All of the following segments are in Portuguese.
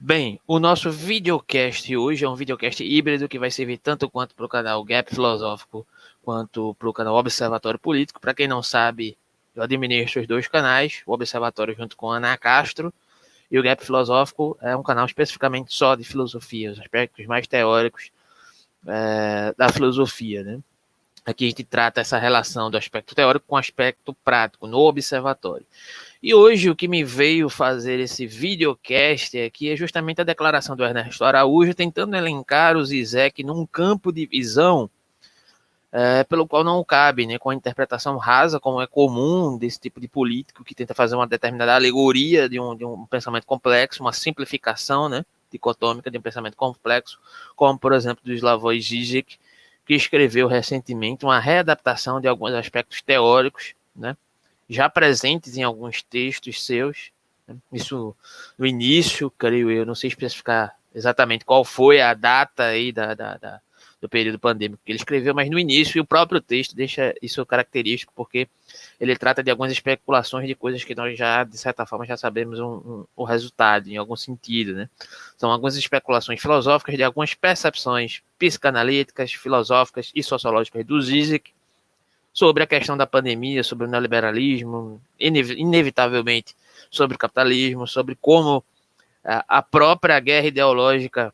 Bem, o nosso videocast hoje é um videocast híbrido que vai servir tanto quanto para o canal Gap Filosófico quanto para o canal Observatório Político. Para quem não sabe, eu administro os dois canais, o Observatório junto com a Ana Castro, e o Gap Filosófico é um canal especificamente só de filosofia, os aspectos mais teóricos da filosofia, né? Aqui a gente trata essa relação do aspecto teórico com o aspecto prático no observatório. E hoje o que me veio fazer esse videocast aqui é justamente a declaração do Ernesto Araújo tentando elencar o Zizek num campo de visão pelo qual não cabe, né, com a interpretação rasa, como é comum desse tipo de político que tenta fazer uma determinada alegoria de um pensamento complexo, uma simplificação, né, dicotômica de um pensamento complexo, como, por exemplo, do Slavoj Žižek, que escreveu recentemente uma readaptação de alguns aspectos teóricos, né, já presentes em alguns textos seus. Né, isso no início, creio eu, não sei especificar exatamente qual foi a data aí do período pandêmico que ele escreveu, mas no início, e o próprio texto deixa isso característico, porque ele trata de algumas especulações de coisas que nós já, de certa forma, já sabemos o resultado, em algum sentido, né? São algumas especulações filosóficas de algumas percepções psicanalíticas, filosóficas e sociológicas do Zizek sobre a questão da pandemia, sobre o neoliberalismo, inevitavelmente sobre o capitalismo, sobre como a própria guerra ideológica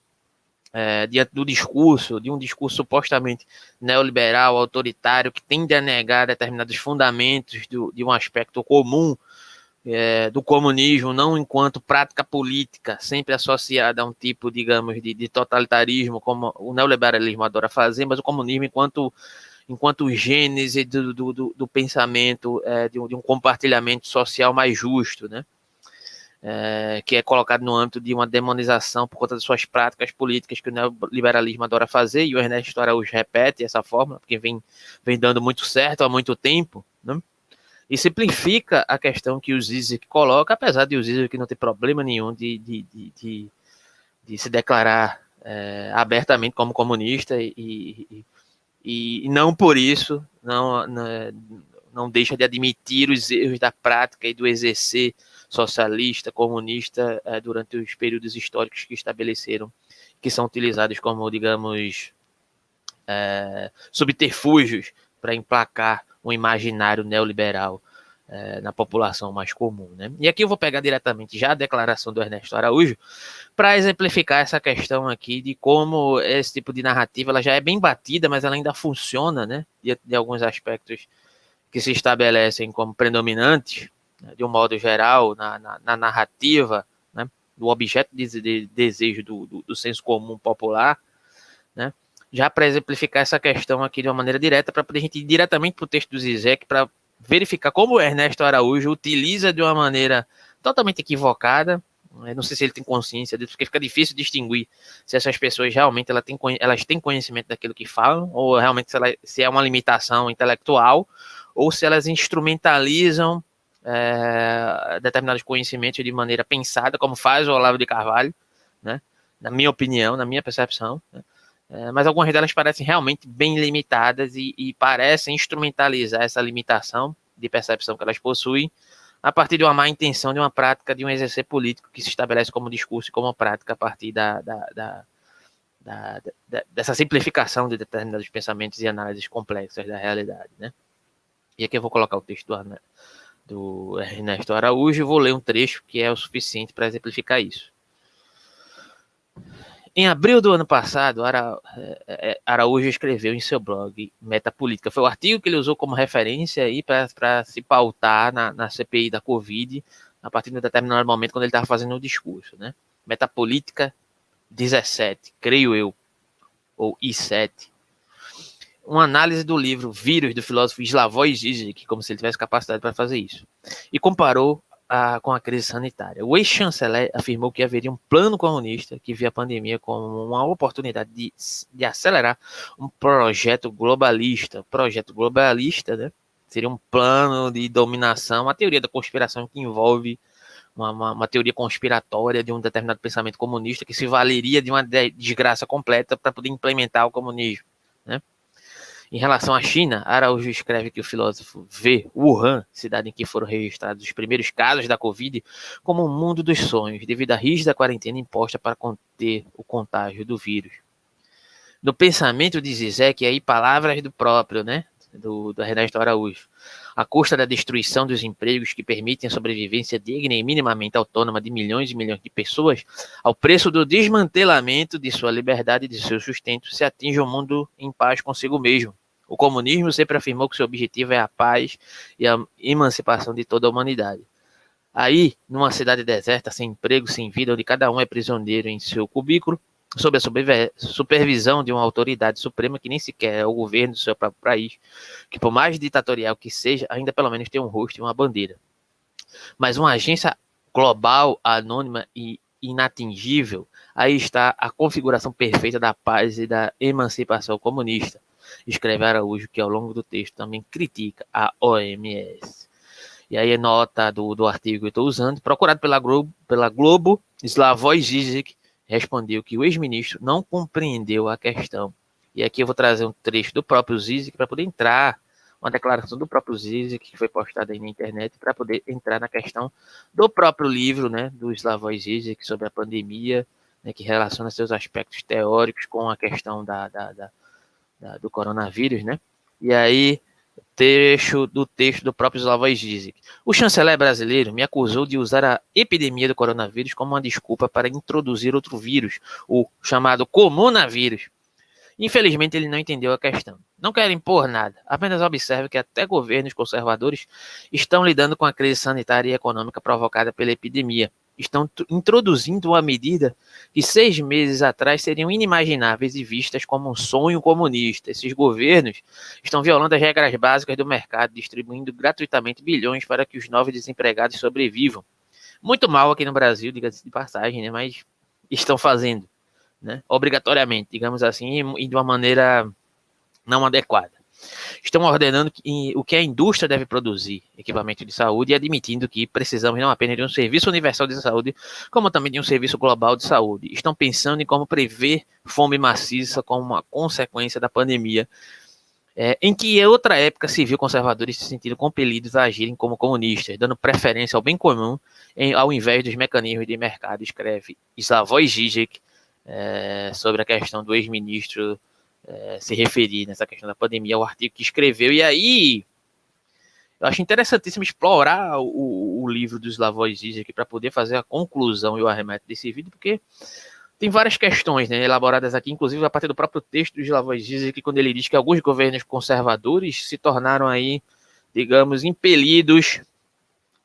diante do discurso, de um discurso supostamente neoliberal, autoritário, que tende a negar determinados fundamentos de um aspecto comum do comunismo, não enquanto prática política, sempre associada a um tipo, digamos, de totalitarismo, como o neoliberalismo adora fazer, mas o comunismo enquanto gênese do pensamento, de um compartilhamento social mais justo, né? Que é colocado no âmbito de uma demonização por conta das suas práticas políticas que o neoliberalismo adora fazer, e o Ernesto Araújo repete essa fórmula, porque vem dando muito certo há muito tempo, né? E simplifica a questão que o Zizek coloca, apesar de o Zizek não ter problema nenhum de se declarar abertamente como comunista e não por isso não deixa de admitir os erros da prática e do exercer socialista, comunista durante os períodos históricos que estabeleceram, que são utilizados como, digamos, subterfúgios para emplacar um imaginário neoliberal na população mais comum, né? E aqui eu vou pegar diretamente já a declaração do Ernesto Araújo para exemplificar essa questão aqui de como esse tipo de narrativa ela já é bem batida, mas ela ainda funciona, né? De alguns aspectos que se estabelecem como predominantes, né, de um modo geral, na narrativa, né, do objeto de desejo do senso comum popular, né? Já para exemplificar essa questão aqui de uma maneira direta, para poder a gente ir diretamente para o texto do Zizek, para verificar como o Ernesto Araújo utiliza de uma maneira totalmente equivocada. Eu não sei se ele tem consciência disso, porque fica difícil distinguir se essas pessoas realmente elas têm conhecimento daquilo que falam, ou realmente se é uma limitação intelectual, ou se elas instrumentalizam determinados conhecimentos de maneira pensada, como faz o Olavo de Carvalho, né? Na minha opinião, na minha percepção, né? Mas algumas delas parecem realmente bem limitadas e parecem instrumentalizar essa limitação de percepção que elas possuem a partir de uma má intenção, de uma prática, de um exercer político que se estabelece como discurso e como prática a partir dessa simplificação de determinados pensamentos e análises complexas da realidade, né? E aqui eu vou colocar o texto do Ernesto Araújo e vou ler um trecho que é o suficiente para exemplificar isso. Em abril do ano passado, Araújo escreveu em seu blog Metapolítica. Foi o artigo que ele usou como referência para se pautar na CPI da Covid, a partir de um determinado momento, quando ele estava fazendo o discurso. Né? Metapolítica 17, creio eu, ou I7. Uma análise do livro Vírus, do filósofo Slavoj Žižek, como se ele tivesse capacidade para fazer isso. E comparou com a crise sanitária. O ex-chanceler afirmou que haveria um plano comunista que via a pandemia como uma oportunidade de acelerar um projeto globalista. Projeto globalista, né? Seria um plano de dominação, uma teoria da conspiração que envolve uma teoria conspiratória de um determinado pensamento comunista que se valeria de uma desgraça completa para poder implementar o comunismo, né? Em relação à China, Araújo escreve que o filósofo vê Wuhan, cidade em que foram registrados os primeiros casos da Covid, como um mundo dos sonhos, devido à rígida quarentena imposta para conter o contágio do vírus. No pensamento de Zizek, aí palavras do próprio, né, do Ernesto Araújo, à custa da destruição dos empregos que permitem a sobrevivência digna e minimamente autônoma de milhões e milhões de pessoas, ao preço do desmantelamento de sua liberdade e de seu sustento, se atinge o mundo em paz consigo mesmo. O comunismo sempre afirmou que seu objetivo é a paz e a emancipação de toda a humanidade. Aí, numa cidade deserta, sem emprego, sem vida, onde cada um é prisioneiro em seu cubículo, sob a supervisão de uma autoridade suprema que nem sequer é o governo do seu próprio país, que por mais ditatorial que seja, ainda pelo menos tem um rosto e uma bandeira. Mas uma agência global, anônima e inatingível, aí está a configuração perfeita da paz e da emancipação comunista, escreve Araújo, que ao longo do texto também critica a OMS. E aí nota do artigo que eu estou usando, procurado pela Globo, Slavoj Žižek respondeu que o ex-ministro não compreendeu a questão. E aqui eu vou trazer um trecho do próprio Žižek para poder entrar, uma declaração do próprio Žižek que foi postada aí na internet, para poder entrar na questão do próprio livro, né, do Slavoj Žižek sobre a pandemia, né, que relaciona seus aspectos teóricos com a questão do coronavírus, né? E aí trecho do texto do próprio Slavoj Žižek. O chanceler brasileiro me acusou de usar a epidemia do coronavírus como uma desculpa para introduzir outro vírus, o chamado comunavírus. Infelizmente, ele não entendeu a questão. Não quero impor nada, apenas observe que até governos conservadores estão lidando com a crise sanitária e econômica provocada pela epidemia. Estão introduzindo uma medida que 6 meses atrás seriam inimagináveis e vistas como um sonho comunista. Esses governos estão violando as regras básicas do mercado, distribuindo gratuitamente bilhões para que os novos desempregados sobrevivam. Muito mal aqui no Brasil, diga-se de passagem, né? Mas estão fazendo, né? Obrigatoriamente, digamos assim, e de uma maneira não adequada. Estão ordenando o que a indústria deve produzir, equipamento de saúde, e admitindo que precisamos não apenas de um serviço universal de saúde, como também de um serviço global de saúde. Estão pensando em como prever fome maciça como uma consequência da pandemia, em que em outra época se viu conservadores se sentindo compelidos a agirem como comunistas, dando preferência ao bem comum ao invés dos mecanismos de mercado, escreve Slavoj Žižek sobre a questão do ex-ministro se referir nessa questão da pandemia, o artigo que escreveu. E aí eu acho interessantíssimo explorar o livro do Slavoj Žižek para poder fazer a conclusão e o arremate desse vídeo, porque tem várias questões, né, elaboradas aqui, inclusive a partir do próprio texto do Slavoj Žižek, quando ele diz que alguns governos conservadores se tornaram aí, digamos, impelidos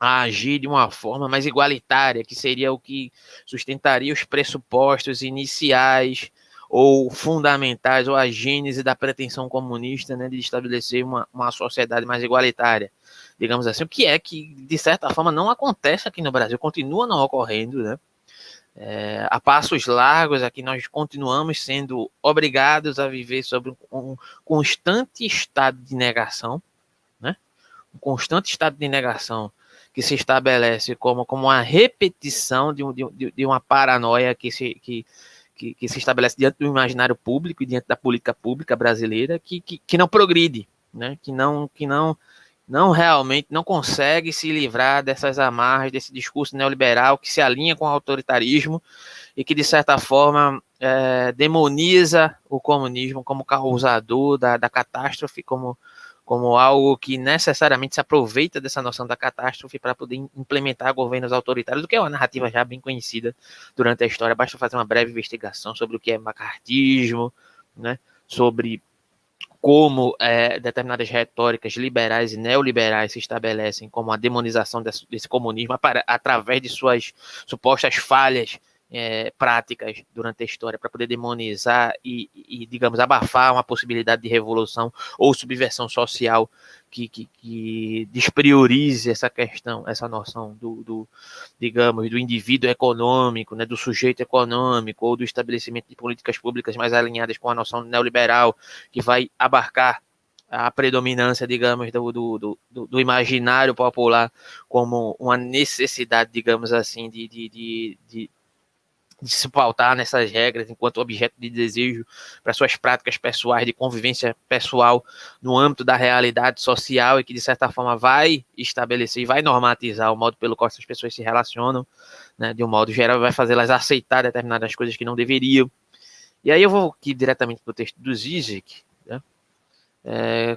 a agir de uma forma mais igualitária, que seria o que sustentaria os pressupostos iniciais ou fundamentais, ou a gênese da pretensão comunista, né, de estabelecer uma sociedade mais igualitária, digamos assim, o que é que, de certa forma, não acontece aqui no Brasil, continua não ocorrendo, né? A passos largos, aqui nós continuamos sendo obrigados a viver sobre um constante estado de negação, né? Um constante estado de negação que se estabelece como uma repetição de uma paranoia que se estabelece diante do imaginário público e diante da política pública brasileira que não progride, né? que não realmente não consegue se livrar dessas amarras, desse discurso neoliberal que se alinha com o autoritarismo e que, de certa forma, demoniza o comunismo como causador da catástrofe, como algo que necessariamente se aproveita dessa noção da catástrofe para poder implementar governos autoritários, o que é uma narrativa já bem conhecida durante a história. Basta fazer uma breve investigação sobre o que é macartismo, né? Sobre como determinadas retóricas liberais e neoliberais se estabelecem como a demonização desse comunismo através de suas supostas falhas práticas durante a história para poder demonizar e, digamos, abafar uma possibilidade de revolução ou subversão social que despriorize essa questão, essa noção digamos, do indivíduo econômico, né, do sujeito econômico ou do estabelecimento de políticas públicas mais alinhadas com a noção neoliberal que vai abarcar a predominância, digamos, do imaginário popular como uma necessidade, digamos assim, de de se pautar nessas regras enquanto objeto de desejo para suas práticas pessoais de convivência pessoal no âmbito da realidade social e que, de certa forma, vai estabelecer e vai normatizar o modo pelo qual essas pessoas se relacionam, né, de um modo geral, vai fazê-las aceitar determinadas coisas que não deveriam. E aí eu vou aqui diretamente para o texto do Zizek, né,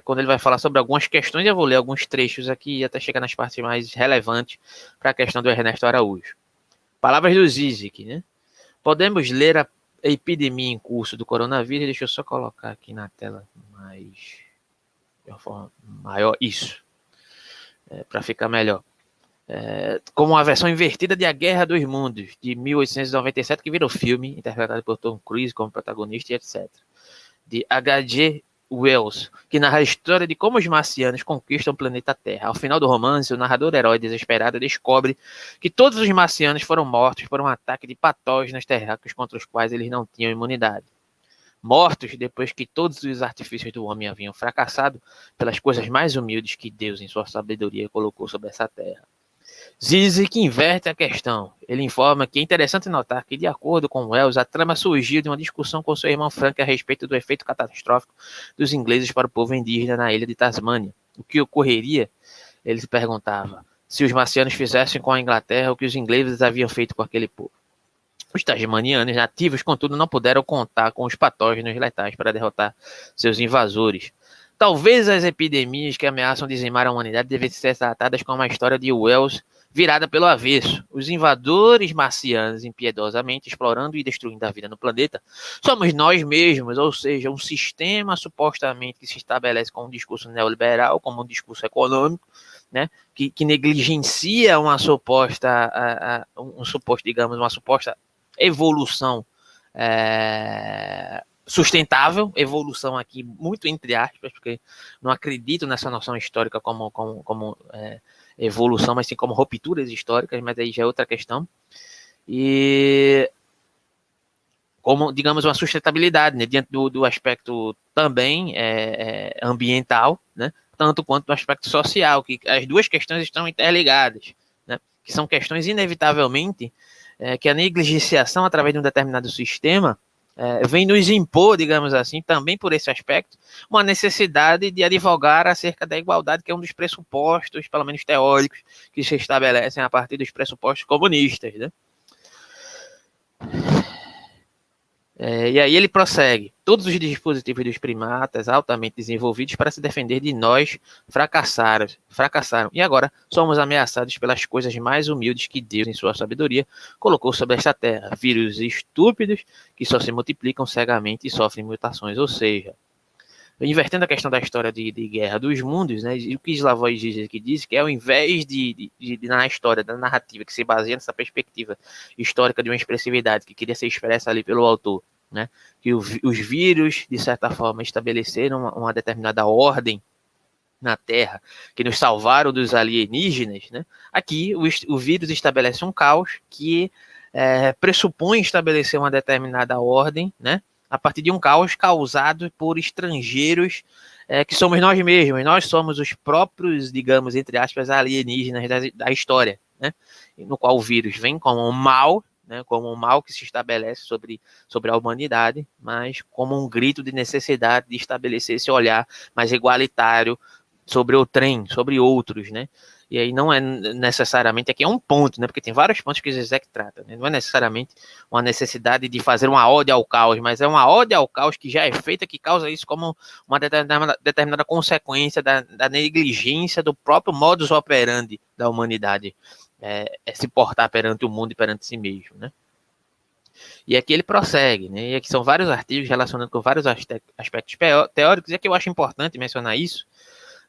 quando ele vai falar sobre algumas questões, eu vou ler alguns trechos aqui até chegar nas partes mais relevantes para a questão do Ernesto Araújo. Palavras do Zizek, né? Podemos ler a epidemia em curso do coronavírus. Deixa eu só colocar aqui na tela mais de uma forma maior isso, para ficar melhor. Como uma versão invertida de A Guerra dos Mundos, de 1897, que virou filme, interpretado por Tom Cruise como protagonista e etc. De H.G. Wells, que narra a história de como os marcianos conquistam o planeta Terra. Ao final do romance, o narrador herói desesperado descobre que todos os marcianos foram mortos por um ataque de patógenos terráqueos contra os quais eles não tinham imunidade. Mortos depois que todos os artifícios do homem haviam fracassado pelas coisas mais humildes que Deus, em sua sabedoria, colocou sobre essa terra. Zizek inverte a questão. Ele informa que é interessante notar que, de acordo com Wells, a trama surgiu de uma discussão com seu irmão Frank a respeito do efeito catastrófico dos ingleses para o povo indígena na ilha de Tasmânia. O que ocorreria, ele se perguntava, se os marcianos fizessem com a Inglaterra o que os ingleses haviam feito com aquele povo. Os tasmanianos nativos, contudo, não puderam contar com os patógenos letais para derrotar seus invasores. Talvez as epidemias que ameaçam dizimar a humanidade devessem ser tratadas como a história de Wells virada pelo avesso. Os invasores marcianos, impiedosamente explorando e destruindo a vida no planeta, somos nós mesmos, ou seja, um sistema supostamente que se estabelece como um discurso neoliberal, como um discurso econômico, né, que negligencia uma suposta, digamos, uma suposta evolução sustentável, evolução aqui muito entre aspas, porque não acredito nessa noção histórica como evolução, mas sim como rupturas históricas, mas aí já é outra questão. E como, digamos, uma sustentabilidade, né, diante do aspecto também ambiental, né, tanto quanto do aspecto social, que as duas questões estão interligadas, né, que são questões inevitavelmente que a negligenciação através de um determinado sistema vem nos impor, digamos assim, também por esse aspecto, uma necessidade de advogar acerca da igualdade, que é um dos pressupostos, pelo menos teóricos, que se estabelecem a partir dos pressupostos comunistas, né? E aí ele prossegue. Todos os dispositivos dos primatas altamente desenvolvidos para se defender de nós fracassaram. E agora somos ameaçados pelas coisas mais humildes que Deus, em sua sabedoria, colocou sobre esta terra. Vírus estúpidos que só se multiplicam cegamente e sofrem mutações. Ou seja, invertendo a questão da história de Guerra dos Mundos, né, o que Slavoj Žižek disse que ao invés de na história, da narrativa que se baseia nessa perspectiva histórica de uma expressividade que queria ser expressa ali pelo autor, né, que os vírus, de certa forma, estabeleceram uma determinada ordem na Terra, que nos salvaram dos alienígenas, né, aqui o vírus estabelece um caos que pressupõe estabelecer uma determinada ordem, né, a partir de um caos causado por estrangeiros que somos nós mesmos. Nós somos os próprios, digamos, entre aspas, alienígenas da história, né? No qual o vírus vem como um mal, né? Como um mal que se estabelece sobre a humanidade, mas como um grito de necessidade de estabelecer esse olhar mais igualitário sobre o trem, sobre outros, né? E aí não é necessariamente, aqui é um ponto, né? Porque tem vários pontos que o Zizek trata, né? Não é necessariamente uma necessidade de fazer uma ode ao caos, mas é uma ode ao caos que já é feita, que causa isso como uma determinada consequência da negligência do próprio modus operandi da humanidade, se portar perante o mundo e perante si mesmo, né? E aqui ele prossegue, né? E aqui são vários artigos relacionando com vários aspectos teóricos, e aqui eu acho importante mencionar isso,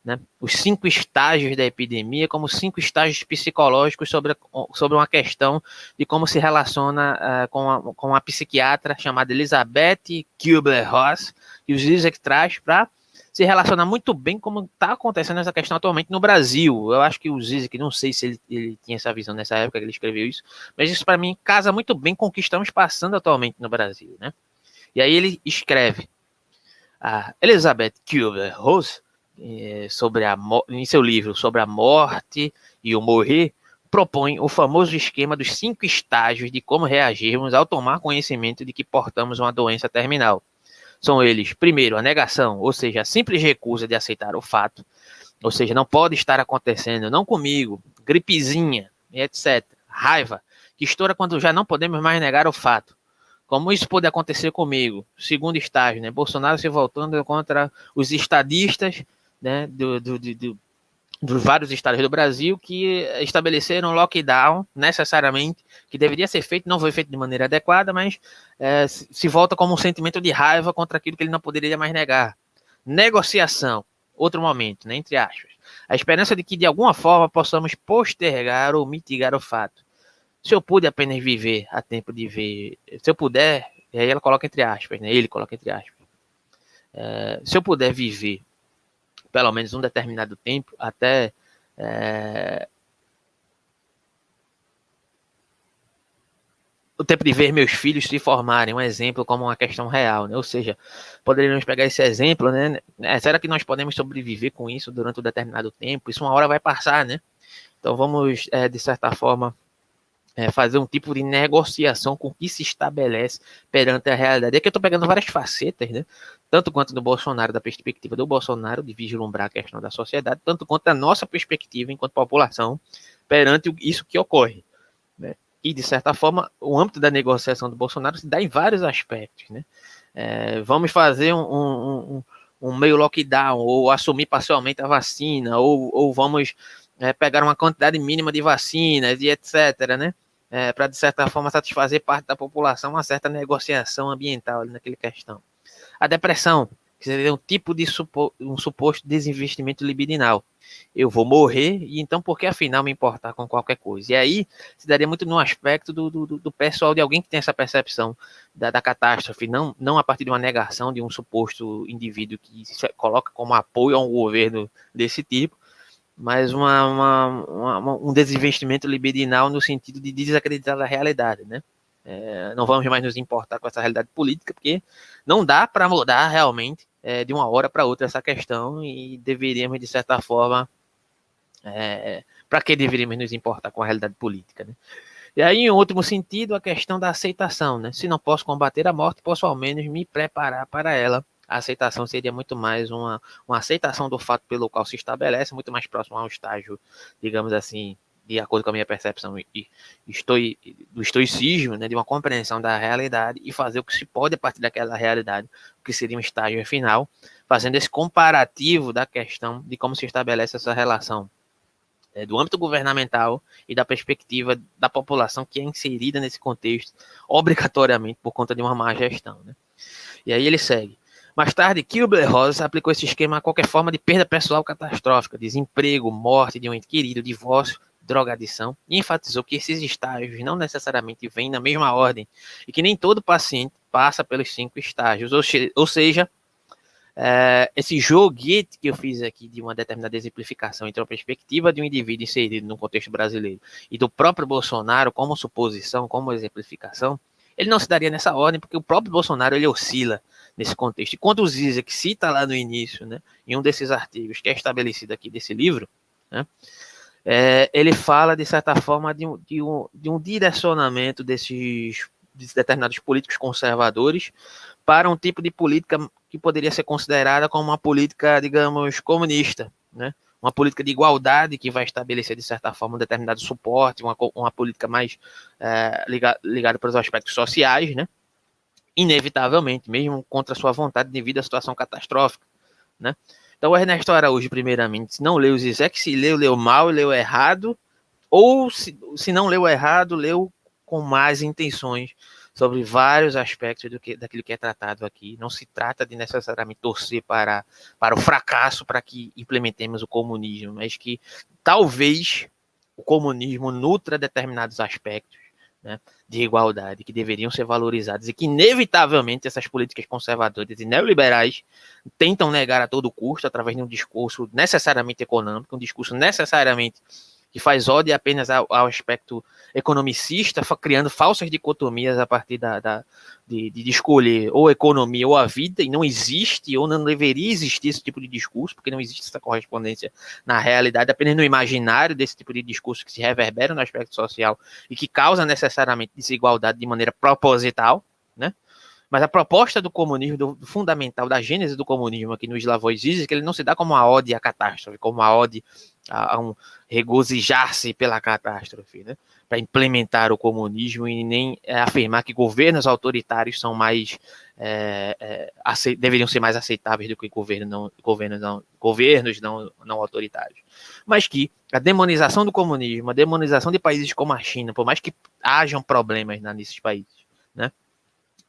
né, os 5 estágios da epidemia, como 5 estágios psicológicos sobre uma questão de como se relaciona com a psiquiatra chamada Elizabeth Kubler-Ross, que o Zizek traz para se relacionar muito bem como está acontecendo essa questão atualmente no Brasil. Eu acho que o Zizek, não sei se ele tinha essa visão nessa época que ele escreveu isso, mas isso para mim casa muito bem com o que estamos passando atualmente no Brasil, né? E aí ele escreve, a Elizabeth Kubler-Ross, em seu livro sobre a morte e o morrer, propõe o famoso esquema dos 5 estágios de como reagirmos ao tomar conhecimento de que portamos uma doença terminal. São eles, primeiro, a negação, ou seja, a simples recusa de aceitar o fato, ou seja, não pode estar acontecendo, não comigo, gripezinha, etc. Raiva, que estoura quando já não podemos mais negar o fato. Como isso pode acontecer comigo? Segundo estágio, né? Bolsonaro se voltando contra os estadistas, né, dos vários estados do Brasil que estabeleceram lockdown necessariamente, que deveria ser feito, não foi feito de maneira adequada, mas se volta como um sentimento de raiva contra aquilo que ele não poderia mais negar. Negociação, outro momento, né, entre aspas. A esperança de que de alguma forma possamos postergar ou mitigar o fato. Se eu puder apenas viver a tempo de ver, se eu puder, e aí ela coloca entre aspas, né, ele coloca entre aspas. Se eu puder viver pelo menos um determinado tempo, até o tempo de ver meus filhos se formarem, um exemplo como uma questão real, né? Ou seja, poderíamos pegar esse exemplo, né? Será que nós podemos sobreviver com isso durante um determinado tempo? Isso uma hora vai passar, né? Então vamos, de certa forma, fazer um tipo de negociação com o que se estabelece perante a realidade. Aqui eu estou pegando várias facetas, né? Tanto quanto do Bolsonaro, da perspectiva do Bolsonaro, de vislumbrar a questão da sociedade, tanto quanto da nossa perspectiva enquanto população perante isso que ocorre, né? E, de certa forma, o âmbito da negociação do Bolsonaro se dá em vários aspectos, né? Vamos fazer um meio lockdown, ou assumir parcialmente a vacina, ou vamos pegar uma quantidade mínima de vacinas e etc., né? Para, de certa forma, satisfazer parte da população, uma certa negociação ambiental ali naquela questão. A depressão, que seria um tipo de um suposto desinvestimento libidinal. Eu vou morrer, e então por que afinal me importar com qualquer coisa? E aí se daria muito no aspecto do pessoal, de alguém que tem essa percepção da catástrofe, não a partir de uma negação de um suposto indivíduo que se coloca como apoio a um governo desse tipo, mas um desinvestimento libidinal no sentido de desacreditar a realidade, né? Não vamos mais nos importar com essa realidade política, porque não dá para mudar realmente de uma hora para outra essa questão, e deveríamos, de certa forma, para que deveríamos nos importar com a realidade política, né? E aí, em último sentido, a questão da aceitação, né? Se não posso combater a morte, posso ao menos me preparar para ela. A aceitação seria muito mais uma aceitação do fato pelo qual se estabelece, muito mais próximo a um estágio, digamos assim, de acordo com a minha percepção do estoicismo, né, de uma compreensão da realidade, e fazer o que se pode a partir daquela realidade, o que seria um estágio final, fazendo esse comparativo da questão de como se estabelece essa relação do âmbito governamental e da perspectiva da população que é inserida nesse contexto, obrigatoriamente por conta de uma má gestão, né? E aí ele segue. Mais tarde, Kübler-Ross aplicou esse esquema a qualquer forma de perda pessoal catastrófica, desemprego, morte de um ente querido, divórcio, drogadição, e enfatizou que esses estágios não necessariamente vêm na mesma ordem e que nem todo paciente passa pelos 5 estágios, ou seja, esse joguete que eu fiz aqui de uma determinada exemplificação entre a perspectiva de um indivíduo inserido no contexto brasileiro e do próprio Bolsonaro como suposição, como exemplificação, ele não se daria nessa ordem, porque o próprio Bolsonaro ele oscila nesse contexto. E quando o Zizek cita lá no início, né, em um desses artigos que é estabelecido aqui desse livro, né, ele fala, de certa forma, de um direcionamento de determinados políticos conservadores para um tipo de política que poderia ser considerada como uma política, digamos, comunista, né? Uma política de igualdade que vai estabelecer, de certa forma, um determinado suporte, uma política mais ligada para os aspectos sociais, né? Inevitavelmente, mesmo contra a sua vontade, devido à situação catastrófica, né? Então, o Ernesto Araújo, primeiramente, se não leu o Zizek, se leu mal, leu errado, ou se não leu errado, leu com más intenções sobre vários aspectos daquilo que é tratado aqui. Não se trata de necessariamente torcer para o fracasso para que implementemos o comunismo, mas que talvez o comunismo nutra determinados aspectos, né, de igualdade que deveriam ser valorizados, e que inevitavelmente essas políticas conservadoras e neoliberais tentam negar a todo custo através de um discurso necessariamente econômico, um discurso necessariamente que faz ódio apenas ao aspecto economicista, criando falsas dicotomias a partir de escolher ou a economia ou a vida, e não existe ou não deveria existir esse tipo de discurso, porque não existe essa correspondência na realidade, apenas no imaginário desse tipo de discurso que se reverbera no aspecto social e que causa necessariamente desigualdade de maneira proposital, né? Mas a proposta do comunismo, do fundamental, da gênese do comunismo aqui no Slavoj Žižek, ele não se dá como uma ode à catástrofe, como uma ode a um regozijar-se pela catástrofe, né? Para implementar o comunismo e nem afirmar que governos autoritários são mais deveriam ser mais aceitáveis do que governos não autoritários. Mas que a demonização do comunismo, a demonização de países como a China, por mais que hajam problemas nesses países, né?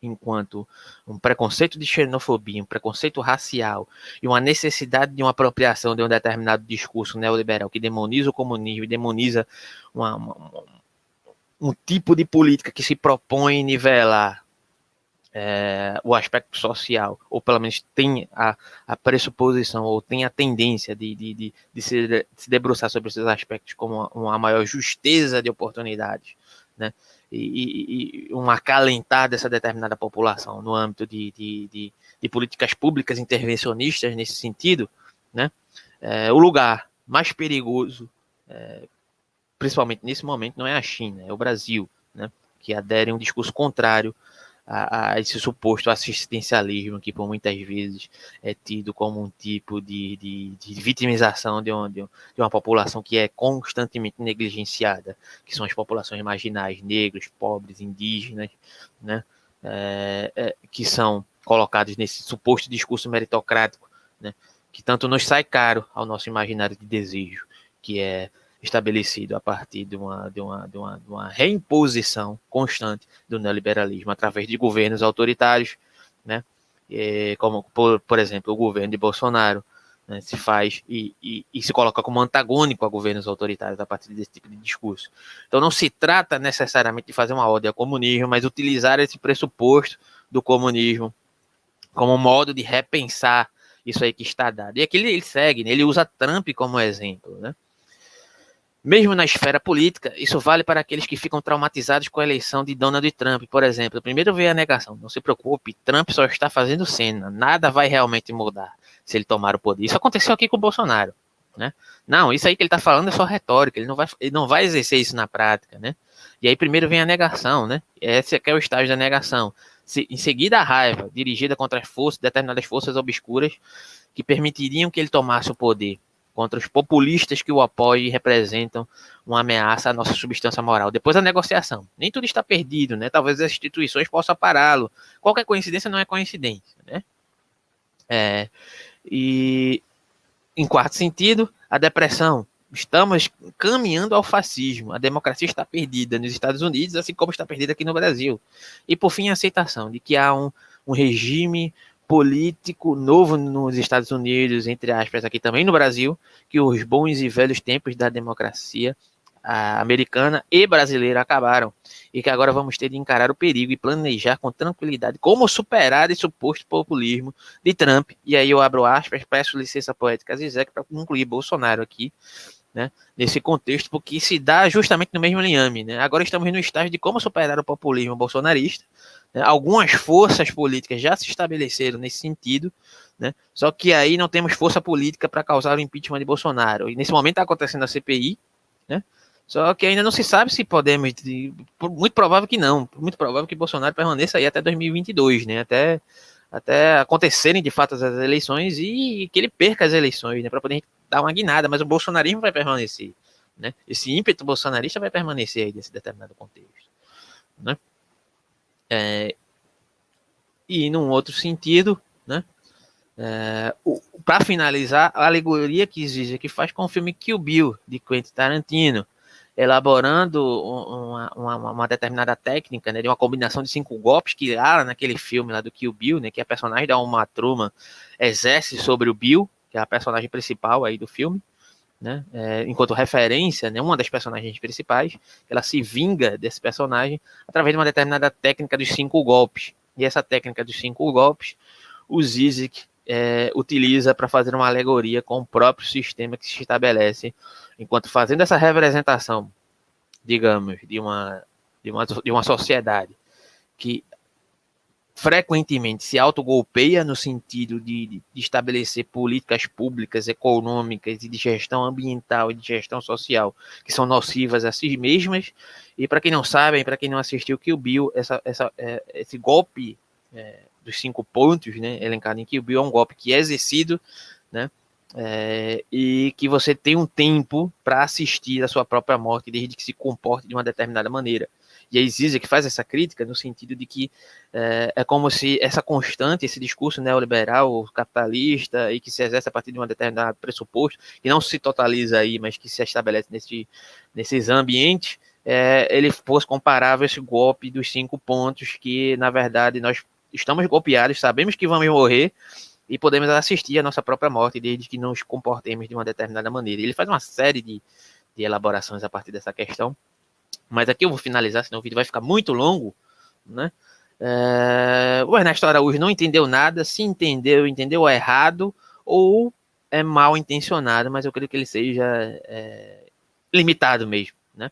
Enquanto um preconceito de xenofobia, um preconceito racial e uma necessidade de uma apropriação de um determinado discurso neoliberal que demoniza o comunismo e demoniza um tipo de política que se propõe nivelar o aspecto social, ou pelo menos tem a pressuposição, ou tem a tendência de se debruçar sobre esses aspectos como uma maior justeza de oportunidades, né? E um acalentar dessa determinada população no âmbito de políticas públicas intervencionistas nesse sentido, né? O lugar mais perigoso, principalmente nesse momento, não é a China, é o Brasil, né? Que adere a um discurso contrário a esse suposto assistencialismo que por muitas vezes é tido como um tipo de vitimização de uma população que é constantemente negligenciada, que são as populações marginais, negros, pobres, indígenas, né? Que são colocados nesse suposto discurso meritocrático, né? Que tanto nos sai caro ao nosso imaginário de desejo, que é estabelecido a partir de uma reimposição constante do neoliberalismo através de governos autoritários, né? Como, por exemplo, o governo de Bolsonaro, né, se faz e se coloca como antagônico a governos autoritários a partir desse tipo de discurso. Então não se trata necessariamente de fazer uma ode ao comunismo, mas utilizar esse pressuposto do comunismo como modo de repensar isso aí que está dado. E aqui ele segue, né? Ele usa Trump como exemplo, né? Mesmo na esfera política, isso vale para aqueles que ficam traumatizados com a eleição de Donald Trump, por exemplo. Primeiro veio a negação, não se preocupe, Trump só está fazendo cena, nada vai realmente mudar se ele tomar o poder. Isso aconteceu aqui com o Bolsonaro, né? Não, isso aí que ele está falando é só retórica, ele não vai exercer isso na prática, né? E aí primeiro vem a negação, né? Esse aqui é o estágio da negação. Em seguida a raiva, dirigida contra as forças, determinadas forças obscuras que permitiriam que ele tomasse o poder, contra os populistas que o apoiam e representam uma ameaça à nossa substância moral. Depois a negociação. Nem tudo está perdido, né? Talvez as instituições possam pará-lo. Qualquer coincidência não é coincidência, né? E, em quarto sentido, a depressão. Estamos caminhando ao fascismo. A democracia está perdida nos Estados Unidos, assim como está perdida aqui no Brasil. E, por fim, a aceitação de que há um regime político novo nos Estados Unidos, entre aspas, aqui também no Brasil, que os bons e velhos tempos da democracia americana e brasileira acabaram, e que agora vamos ter de encarar o perigo e planejar com tranquilidade como superar esse suposto populismo de Trump. E aí eu abro aspas, peço licença poética a Zizek para concluir Bolsonaro aqui, né, nesse contexto, porque se dá justamente no mesmo liame, né? Agora estamos no estágio de como superar o populismo bolsonarista, né? Algumas forças políticas já se estabeleceram nesse sentido, né? Só que aí não temos força política para causar o impeachment de Bolsonaro. E nesse momento está acontecendo a CPI, né? Só que ainda não se sabe se podemos, muito provável que não, muito provável que Bolsonaro permaneça aí até 2022, né? Até acontecerem de fato as eleições e que ele perca as eleições, né? Para poder dar uma guinada, mas o bolsonarismo vai permanecer, né? Esse ímpeto bolsonarista vai permanecer aí nesse determinado contexto, né? E num outro sentido, né? Para finalizar, a alegoria que exige que faz com o filme Kill Bill de Quentin Tarantino, elaborando uma determinada técnica, né, de uma combinação de 5 golpes que há naquele filme lá do Kill Bill, né, que a personagem da Uma Thurman exerce sobre o Bill, que é a personagem principal aí do filme, né, enquanto referência, né, uma das personagens principais, ela se vinga desse personagem através de uma determinada técnica dos 5 golpes. E essa técnica dos 5 golpes, o Zizek utiliza para fazer uma alegoria com o próprio sistema que se estabelece enquanto fazendo essa representação, digamos, de uma sociedade que frequentemente se autogolpeia no sentido de estabelecer políticas públicas, econômicas e de gestão ambiental e de gestão social que são nocivas a si mesmas. E para quem não sabe, para quem não assistiu Kill Bill, esse golpe dos 5 pontos, né, elencado em Kill Bill, é um golpe que é exercido, né, e que você tem um tempo para assistir a sua própria morte desde que se comporte de uma determinada maneira. E a Zizek faz essa crítica no sentido de que é como se essa constante, esse discurso neoliberal, capitalista, e que se exerce a partir de um determinado pressuposto, que não se totaliza aí, mas que se estabelece nesses ambientes, ele fosse comparável a esse golpe dos 5 pontos, que na verdade nós estamos golpeados, sabemos que vamos morrer, e podemos assistir a nossa própria morte desde que nos comportemos de uma determinada maneira. Ele faz uma série de elaborações a partir dessa questão, mas aqui eu vou finalizar, senão o vídeo vai ficar muito longo, né? O Ernesto Araújo não entendeu nada, se entendeu, entendeu errado, ou é mal intencionado, mas eu creio que ele seja limitado mesmo, né?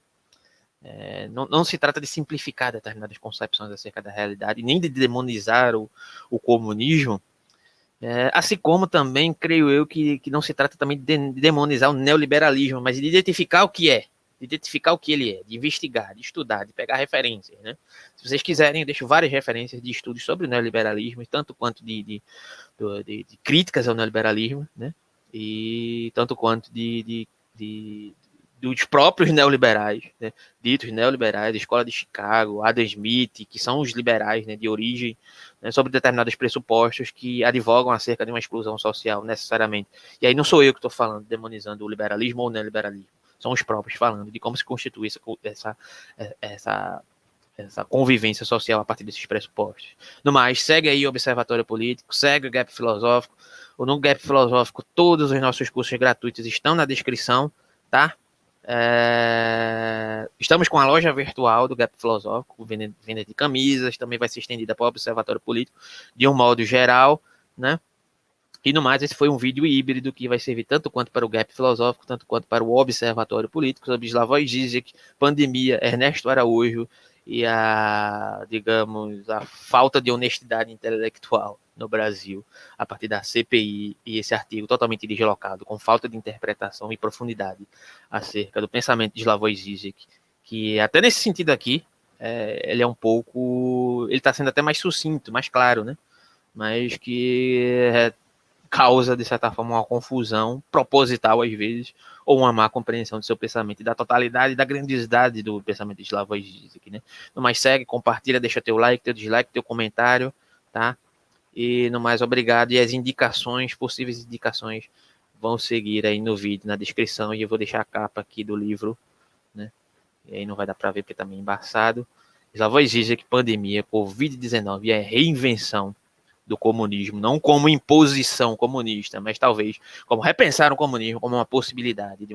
Não se trata de simplificar determinadas concepções acerca da realidade, nem de demonizar o comunismo, assim como também creio eu que não se trata também de demonizar o neoliberalismo, mas de identificar o que é, de identificar o que ele é, de investigar, de estudar, de pegar referências, né? Se vocês quiserem, eu deixo várias referências de estudos sobre o neoliberalismo, tanto quanto de críticas ao neoliberalismo, né? E tanto quanto dos próprios neoliberais, né? Ditos neoliberais, Escola de Chicago, Adam Smith, que são os liberais, né, de origem, né, sobre determinados pressupostos que advogam acerca de uma exclusão social, necessariamente. E aí não sou eu que estou falando, demonizando o liberalismo ou o neoliberalismo, são os próprios falando de como se constitui essa convivência social a partir desses pressupostos. No mais, segue aí o Observatório Político, segue o Gap Filosófico. No Gap Filosófico, todos os nossos cursos gratuitos estão na descrição, tá? Estamos com a loja virtual do Gap Filosófico, venda de camisas, também vai ser estendida para o Observatório Político de um modo geral, né? E no mais, esse foi um vídeo híbrido que vai servir tanto quanto para o Gap Filosófico, tanto quanto para o Observatório Político, sobre Slavoj Žižek, pandemia, Ernesto Araújo e digamos, a falta de honestidade intelectual no Brasil, a partir da CPI e esse artigo totalmente deslocado, com falta de interpretação e profundidade acerca do pensamento de Slavoj Žižek, que até nesse sentido aqui, ele é um pouco, ele está sendo até mais sucinto, mais claro, né? Mas que causa, de certa forma, uma confusão proposital, às vezes, ou uma má compreensão do seu pensamento e da totalidade, da grandiosidade do pensamento de Slavoj Žižek, né? No mais, segue, compartilha, deixa teu like, teu dislike, teu comentário, tá? E no mais, obrigado. E as indicações, possíveis indicações, vão seguir aí no vídeo, na descrição, e eu vou deixar a capa aqui do livro, né? E aí não vai dar para ver porque tá meio embaçado. Slavoj Žižek, pandemia, Covid-19 e a reinvenção do comunismo, não como imposição comunista, mas talvez como repensar o comunismo como uma possibilidade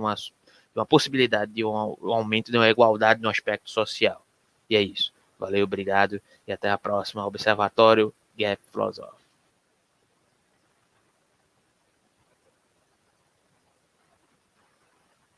de um aumento de uma igualdade no aspecto social. E é isso. Valeu, obrigado e até a próxima. Observatório Gap Filosófico.